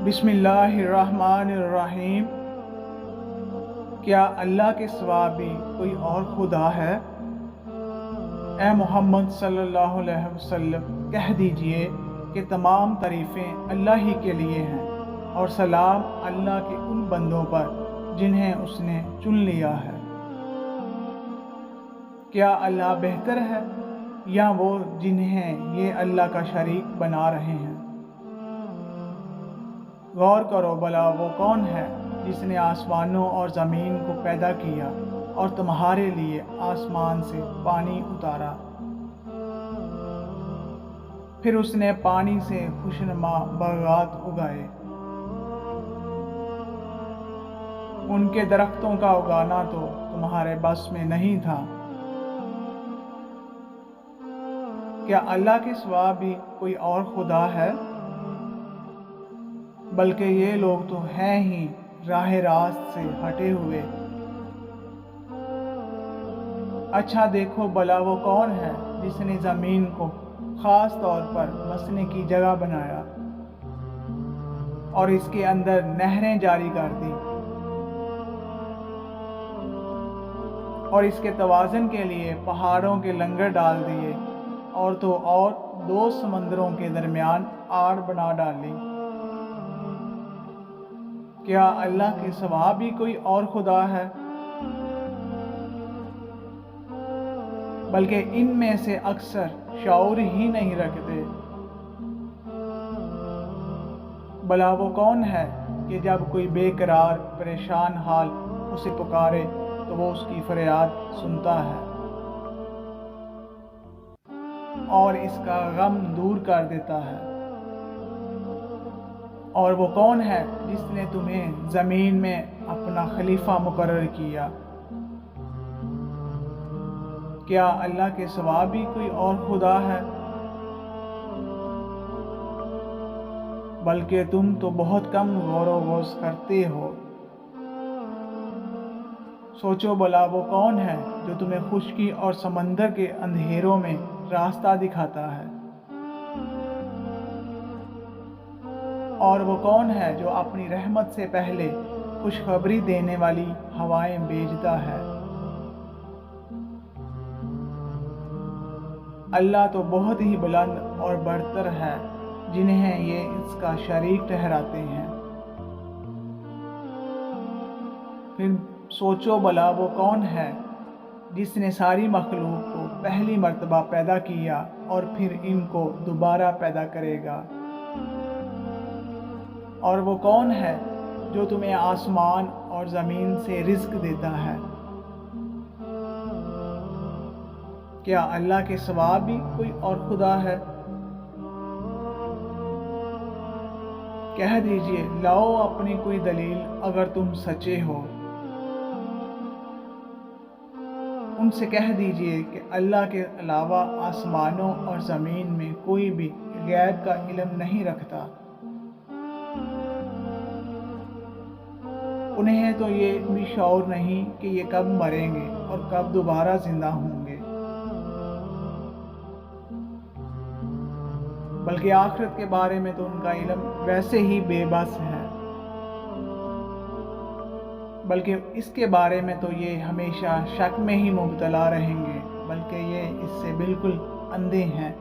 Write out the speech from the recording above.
بسم اللہ الرحمن الرحیم۔ کیا اللہ کے سوا بھی کوئی اور خدا ہے؟ اے محمد صلی اللہ علیہ وسلم کہہ دیجئے کہ تمام تعریفیں اللہ ہی کے لیے ہیں اور سلام اللہ کے ان بندوں پر جنہیں اس نے چن لیا ہے۔ کیا اللہ بہتر ہے یا وہ جنہیں یہ اللہ کا شریک بنا رہے ہیں؟ غور کرو بھلا وہ کون ہے جس نے آسمانوں اور زمین کو پیدا کیا اور تمہارے لیے آسمان سے پانی اتارا، پھر اس نے پانی سے خوشنما باغات اگائے، ان کے درختوں کا اگانا تو تمہارے بس میں نہیں تھا۔ کیا اللہ کے سوا بھی کوئی اور خدا ہے؟ بلکہ یہ لوگ تو ہیں ہی راہ راست سے ہٹے ہوئے۔ اچھا دیکھو بھلا وہ کون ہے جس نے زمین کو خاص طور پر بسنے کی جگہ بنایا اور اس کے اندر نہریں جاری کر دی، اور اس کے توازن کے لیے پہاڑوں کے لنگر ڈال دیے، اور تو اور دو سمندروں کے درمیان آڑ بنا ڈالی۔ کیا اللہ کے سوا بھی کوئی اور خدا ہے؟ بلکہ ان میں سے اکثر شعور ہی نہیں رکھتے۔ بھلا وہ کون ہے کہ جب کوئی بے قرار پریشان حال اسے پکارے تو وہ اس کی فریاد سنتا ہے اور اس کا غم دور کر دیتا ہے؟ اور وہ کون ہے جس نے تمہیں زمین میں اپنا خلیفہ مقرر کیا؟ کیا اللہ کے سوا بھی کوئی اور خدا ہے؟ بلکہ تم تو بہت کم غور و خوض کرتے ہو۔ سوچو بھلا وہ کون ہے جو تمہیں خشکی اور سمندر کے اندھیروں میں راستہ دکھاتا ہے؟ اور وہ کون ہے جو اپنی رحمت سے پہلے خوشخبری دینے والی ہوائیں بھیجتا ہے؟ اللہ تو بہت ہی بلند اور برتر ہے جنہیں یہ اس کا شریک ٹھہراتے ہیں۔ پھر سوچو بھلا وہ کون ہے جس نے ساری مخلوق کو پہلی مرتبہ پیدا کیا اور پھر ان کو دوبارہ پیدا کرے گا؟ اور وہ کون ہے جو تمہیں آسمان اور زمین سے رزق دیتا ہے؟ کیا اللہ کے سوا بھی کوئی اور خدا ہے؟ کہہ دیجئے لاؤ اپنی کوئی دلیل اگر تم سچے ہو۔ ان سے کہہ دیجئے کہ اللہ کے علاوہ آسمانوں اور زمین میں کوئی بھی غیب کا علم نہیں رکھتا۔ انہیں تو یہ بھی شعور نہیں کہ یہ کب مریں گے اور کب دوبارہ زندہ ہوں گے، بلکہ آخرت کے بارے میں تو ان کا علم ویسے ہی بے بس ہے، بلکہ اس کے بارے میں تو یہ ہمیشہ شک میں ہی مبتلا رہیں گے، بلکہ یہ اس سے بالکل اندھے ہیں۔